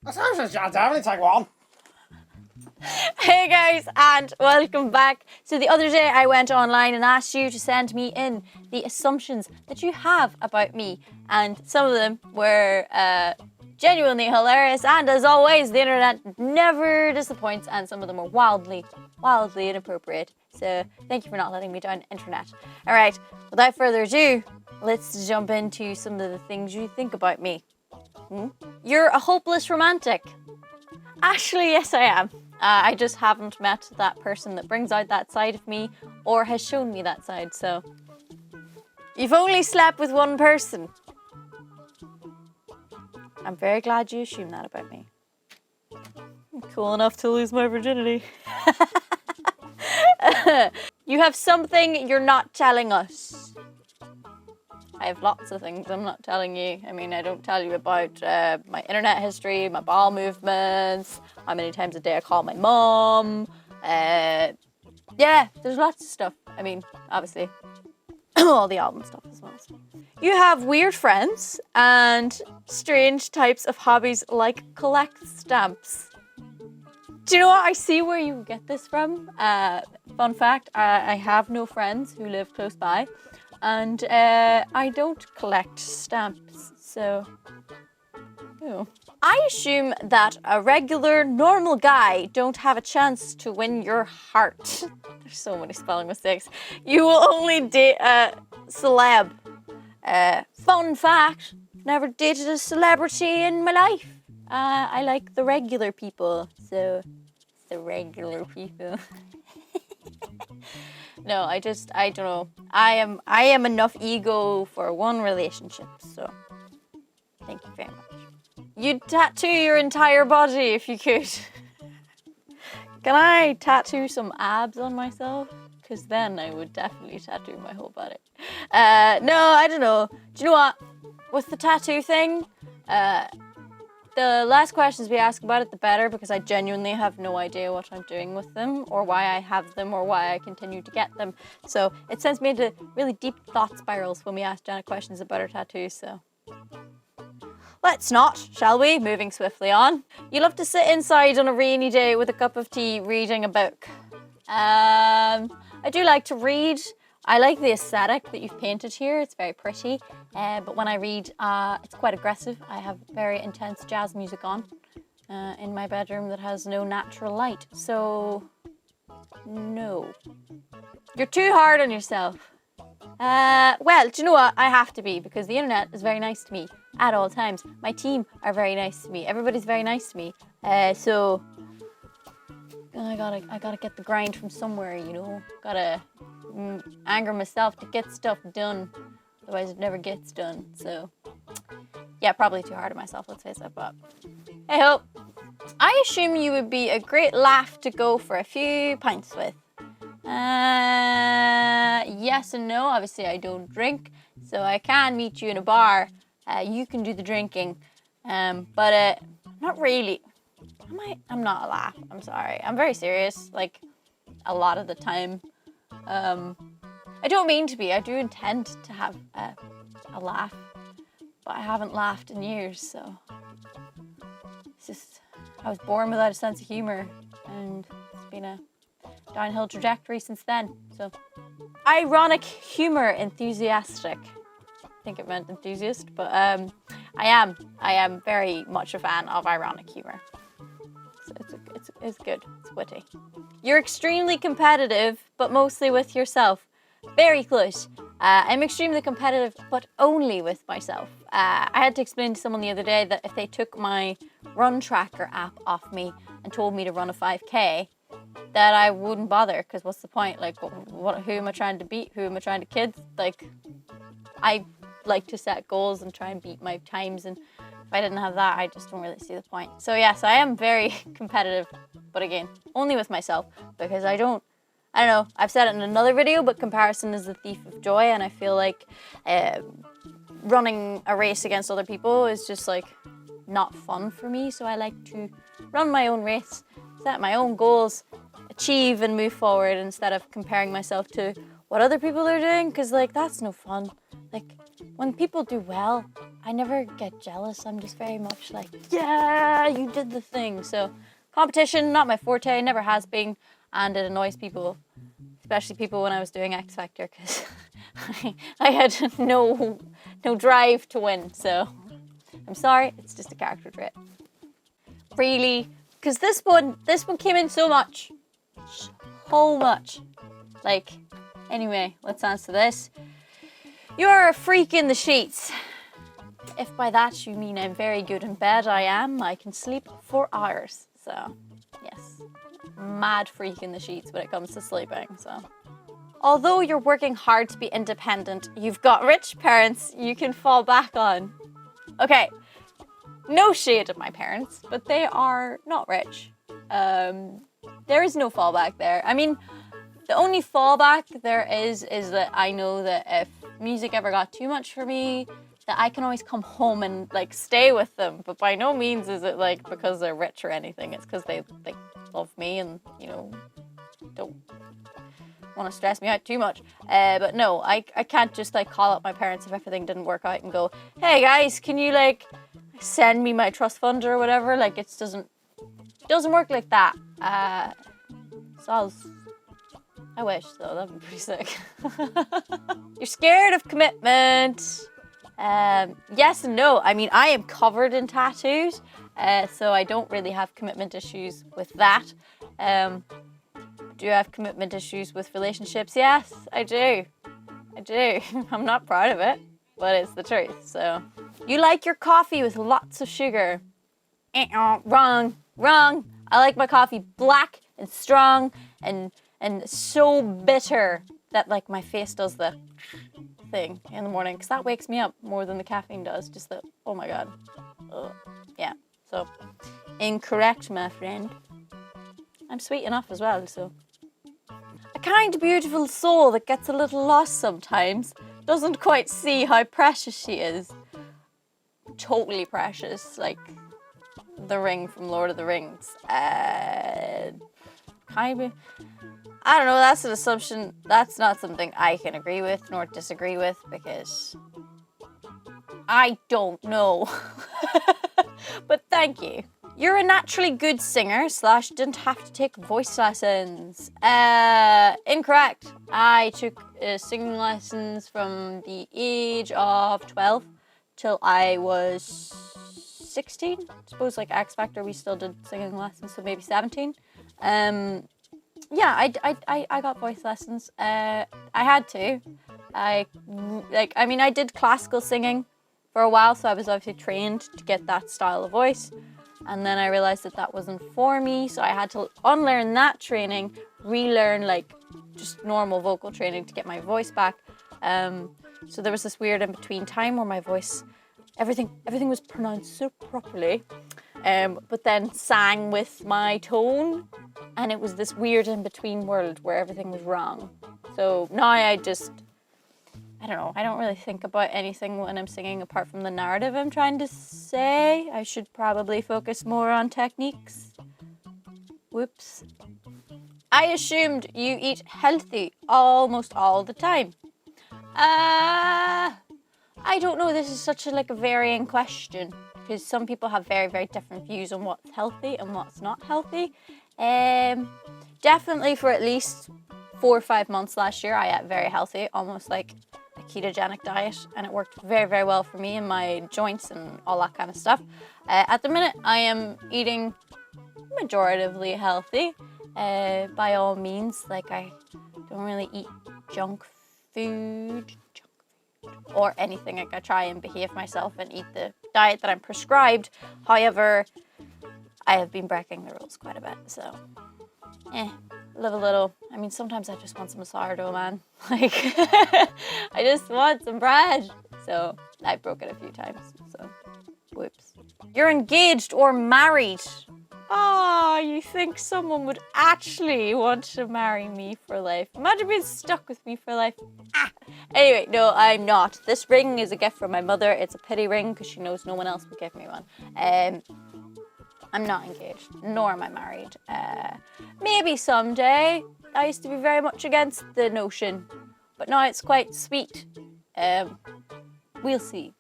Devlin, take one. Hey guys, and welcome back. So the other day I went online and asked you to send me in the assumptions that you have about me, and some of them were genuinely hilarious, and as always the internet never disappoints, and some of them were wildly inappropriate. So thank you for not letting me down, internet. Alright, without further ado, let's jump into some of the things you think about me. You're a hopeless romantic. Actually, yes I am. I just haven't met that person that brings out that side of me or has shown me that side, so. You've only slept with one person. I'm very glad you assume that about me. I'm cool enough to lose my virginity. You have something you're not telling us. I have lots of things I'm not telling you. I mean, I don't tell you about my internet history, my bowel movements, how many times a day I call my mom. Yeah, there's lots of stuff. I mean, obviously, all the album stuff as well. You have weird friends and strange types of hobbies like collect stamps. Do you know what? I see where you get this from. Fun fact, I have no friends who live close by. And I don't collect stamps, so. Ew. I assume that a regular, normal guy don't have a chance to win your heart. There's so many spelling mistakes. You will only date a celeb. Fun fact, never dated a celebrity in my life. I like the regular people, so it's the regular people. No, I don't know. I am enough ego for one relationship, so thank you very much. You'd tattoo your entire body if you could. Can I tattoo some abs on myself? Because then I would definitely tattoo my whole body. No, I don't know. Do you know what? With the tattoo thing, the less questions we ask about it, the better, because I genuinely have no idea what I'm doing with them, or why I have them, or why I continue to get them. So it sends me into really deep thought spirals when we ask Janet questions about her tattoos, so. Let's not, shall we? Moving swiftly on. You love to sit inside on a rainy day with a cup of tea reading a book. I do like to read. I like the aesthetic that you've painted here. It's very pretty. But when I read, it's quite aggressive. I have very intense jazz music on in my bedroom that has no natural light. So, no. You're too hard on yourself. Well, do you know what? I have to be, because the internet is very nice to me at all times. My team are very nice to me. Everybody's very nice to me. So I gotta get the grind from somewhere, you know. Gotta anger myself to get stuff done. Otherwise it never gets done. So yeah, probably too hard on myself, let's face it, but hey ho. I assume you would be a great laugh to go for a few pints with. Yes and no. Obviously I don't drink, so I can meet you in a bar. You can do the drinking, but not really. I'm not a laugh. I'm sorry. I'm very serious, like a lot of the time. I don't mean to be. I do intend to have a laugh, but I haven't laughed in years, so it's just, I was born without a sense of humor, and it's been a downhill trajectory since then. So, ironic humor enthusiastic. I think it meant enthusiast, but I am very much a fan of ironic humor. So it's good. It's witty. You're extremely competitive, but mostly with yourself. Very close. I'm extremely competitive, but only with myself. I had to explain to someone the other day that if they took my run tracker app off me and told me to run a 5K, that I wouldn't bother, because what's the point? Like, who am I trying to beat? Who am I trying to kid? Like, I like to set goals and try and beat my times, and if I didn't have that, I just don't really see the point. So yes, I am very competitive, but again, only with myself, because I don't know, I've said it in another video, but comparison is the thief of joy, and I feel like running a race against other people is just like not fun for me, so I like to run my own race, set my own goals, achieve and move forward instead of comparing myself to what other people are doing, because like that's no fun. Like when people do well, I never get jealous. I'm just very much like, yeah, you did the thing. So competition, not my forte, never has been. And it annoys people, especially people when I was doing X Factor, because I had no drive to win. So I'm sorry, it's just a character trait. Really, because this one came in so much. So much. Like, anyway, let's answer this. You're a freak in the sheets. If by that you mean I'm very good in bed, I am. I can sleep for hours. So, yes. Mad freak in the sheets when it comes to sleeping, so. Although you're working hard to be independent, you've got rich parents you can fall back on. Okay, no shade at my parents, but they are not rich. There is no fallback there. I mean, the only fallback there is that I know that if music ever got too much for me, that I can always come home and like stay with them. But by no means is it like because they're rich or anything. It's because they like love me and, you know, don't want to stress me out too much. But no, I can't just like call up my parents if everything didn't work out and go, hey guys, can you like send me my trust fund or whatever? Like it doesn't work like that. I wish though, that'd be pretty sick. You're scared of commitment. Yes and no. I mean, I am covered in tattoos, so I don't really have commitment issues with that. Do I have commitment issues with relationships? Yes, I do. I'm not proud of it, but it's the truth. So, you like your coffee with lots of sugar. Wrong. I like my coffee black and strong and so bitter that like my face does the thing in the morning, because that wakes me up more than the caffeine does. Just that, oh my god. Ugh. Yeah, so incorrect, my friend. I'm sweet enough as well, so. A kind, beautiful soul that gets a little lost sometimes, doesn't quite see how precious she is. Totally precious, like the ring from Lord of the Rings. Kind of. I don't know, that's an assumption. That's not something I can agree with nor disagree with because I don't know. But thank you. You're a naturally good singer / didn't have to take voice lessons. Incorrect. I took singing lessons from the age of 12 till I was 16. I suppose like X Factor we still did singing lessons, so maybe 17. Yeah, I got voice lessons. I had to. I did classical singing for a while, so I was obviously trained to get that style of voice. And then I realized that wasn't for me, so I had to unlearn that training, relearn like just normal vocal training to get my voice back. So there was this weird in-between time where my voice, everything was pronounced so properly, but then sang with my tone, and it was this weird in-between world where everything was wrong. So now I don't know, I don't really think about anything when I'm singing apart from the narrative I'm trying to say. I should probably focus more on techniques. Whoops. I assumed you eat healthy almost all the time. I don't know, this is such a varying question, because some people have very, very different views on what's healthy and what's not healthy. Definitely for at least 4 or 5 months last year, I ate very healthy, almost like a ketogenic diet, and it worked very, very well for me and my joints and all that kind of stuff. At the minute, I am eating majoritively healthy, by all means. Like, I don't really eat junk food or anything. Like, I try and behave myself and eat the diet that I'm prescribed. However, I have been breaking the rules quite a bit, so live a little. I mean, sometimes I just want some sourdough, man. Like, I just want some bread. So I've broken a few times, so whoops. You're engaged or married. Oh, you think someone would actually want to marry me for life? Imagine being stuck with me for life. Anyway, no, I'm not. This ring is a gift from my mother. It's a pity ring because she knows no one else would give me one. I'm not engaged, nor am I married. Maybe someday. I used to be very much against the notion, but now it's quite sweet. We'll see.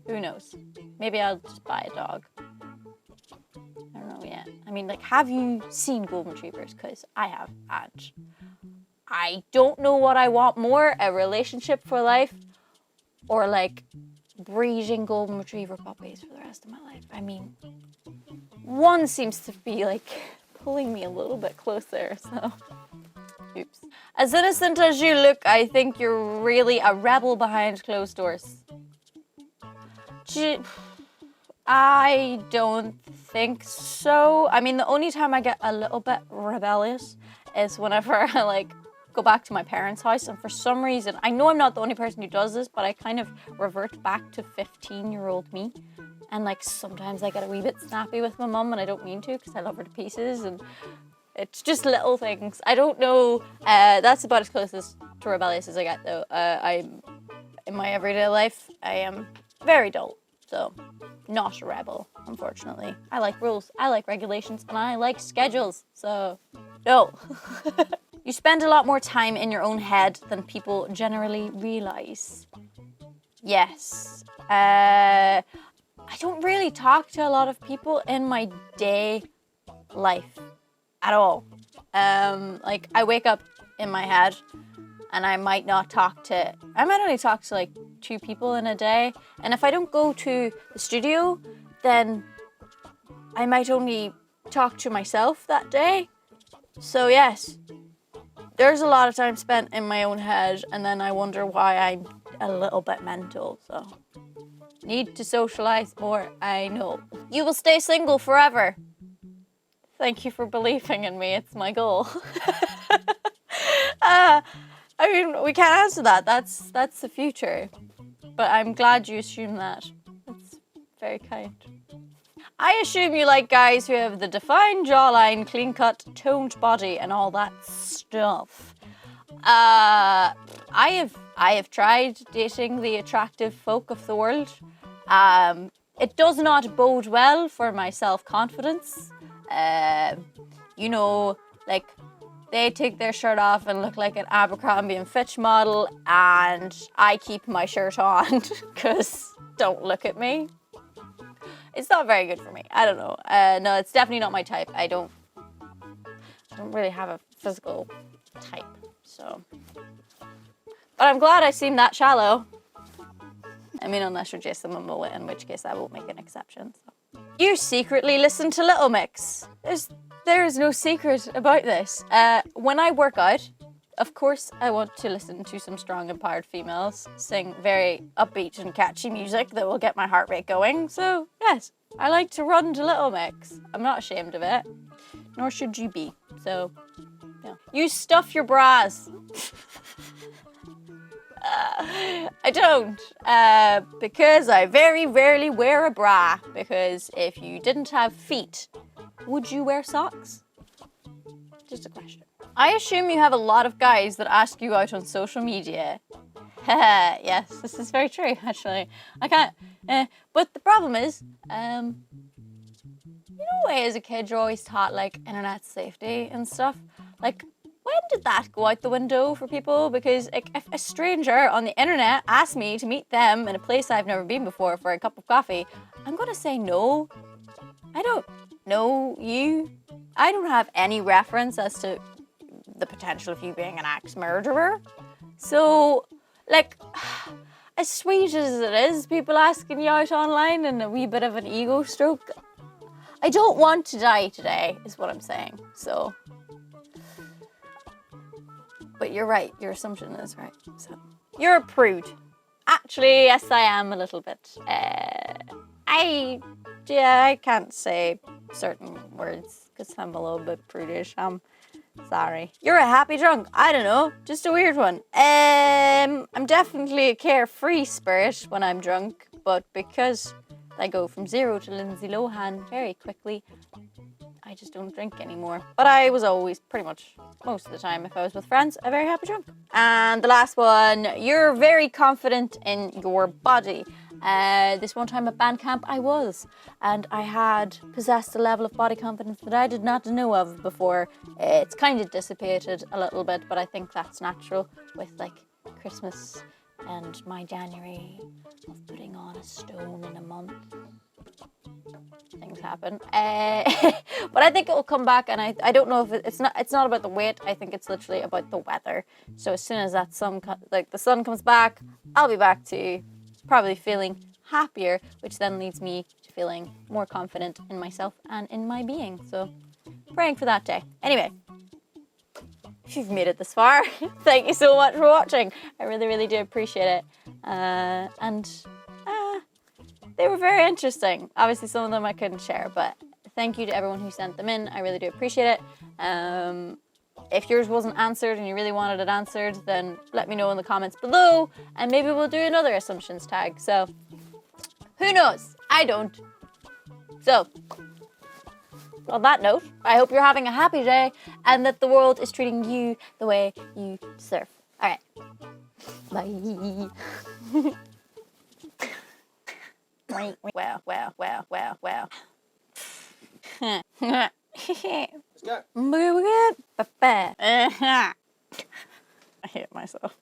Who knows? Maybe I'll just buy a dog. I don't know yet. I mean, like, have you seen golden retrievers? Because I have, and I don't know what I want more, a relationship for life or, like, breeding golden retriever puppies for the rest of my life. I mean, one seems to be, like, pulling me a little bit closer, so... Oops. As innocent as you look, I think you're really a rebel behind closed doors. I don't think so. I mean, the only time I get a little bit rebellious is whenever I, like, go back to my parents' house, and for some reason, I know I'm not the only person who does this, but I kind of revert back to 15-year-old me. And, like, sometimes I get a wee bit snappy with my mum, and I don't mean to because I love her to pieces, and it's just little things. I don't know. That's about as close to rebellious as I get, though. In my everyday life, I am very dull. So, not a rebel, unfortunately. I like rules, I like regulations, and I like schedules. So, no. You spend a lot more time in your own head than people generally realize. Yes. I don't really talk to a lot of people in my day life at all. Like, I wake up in my head and I might only talk to like 2 people in a day. And if I don't go to the studio, then I might only talk to myself that day. So yes, there's a lot of time spent in my own head, and then I wonder why I'm a little bit mental, so. Need to socialize more, I know. You will stay single forever. Thank you for believing in me, it's my goal. I mean, we can't answer that, that's the future. But I'm glad you assume that. That's very kind. I assume you like guys who have the defined jawline, clean-cut, toned body, and all that stuff. I have tried dating the attractive folk of the world. It does not bode well for my self-confidence. You know, like, they take their shirt off and look like an Abercrombie and Fitch model, and I keep my shirt on because don't look at me. It's not very good for me. I don't know. No, it's definitely not my type. I don't really have a physical type, so. But I'm glad I seem that shallow. I mean, unless you're Jason Momoa, in which case I won't make an exception. So. You secretly listen to Little Mix. There is no secret about this. When I work out, of course, I want to listen to some strong, empowered females sing very upbeat and catchy music that will get my heart rate going. So, yes, I like to run to Little Mix. I'm not ashamed of it, nor should you be. So, yeah. You stuff your bras. I don't, because I very rarely wear a bra, because if you didn't have feet, would you wear socks? Just a question. I assume you have a lot of guys that ask you out on social media. Yes, this is very true, actually. I can't, but the problem is, you know, as a kid, you're always taught, like, internet safety and stuff. Like, when did that go out the window for people? Because like, if a stranger on the internet asks me to meet them in a place I've never been before for a cup of coffee, I'm gonna say no. I don't know you. I don't have any reference as to the potential of you being an axe murderer. So, like, as sweet as it is, people asking you out online and a wee bit of an ego stroke, I don't want to die today, is what I'm saying, so. But you're right, your assumption is right, so. You're a prude. Actually, yes, I am a little bit. I can't say certain words because I'm a little bit prudish. I'm sorry. You're a happy drunk. I don't know, just a weird one. I'm definitely a carefree spirit when I'm drunk, but because I go from 0 to Lindsay Lohan very quickly, I just don't drink anymore. But I was always, pretty much, most of the time, if I was with friends, a very happy drunk. And the last one, you're very confident in your body. This one time at band camp, I was. And I had possessed a level of body confidence that I did not know of before. It's kind of dissipated a little bit, but I think that's natural with, like, Christmas and my January of putting on a stone in a month. Things happen. But I think it will come back, and I don't know if it's not about the weight. I think it's literally about the weather. So as soon as that the sun comes back, I'll be back to probably feeling happier, which then leads me to feeling more confident in myself and in my being. So praying for that day. Anyway, if you've made it this far, thank you so much for watching. I really, really do appreciate it. They were very interesting. Obviously, some of them I couldn't share, but thank you to everyone who sent them in. I really do appreciate it. If yours wasn't answered and you really wanted it answered, then let me know in the comments below, and maybe we'll do another assumptions tag. So, who knows? I don't. So, on that note, I hope you're having a happy day and that the world is treating you the way you deserve. All right. Bye. Well. Let's go. I hate myself.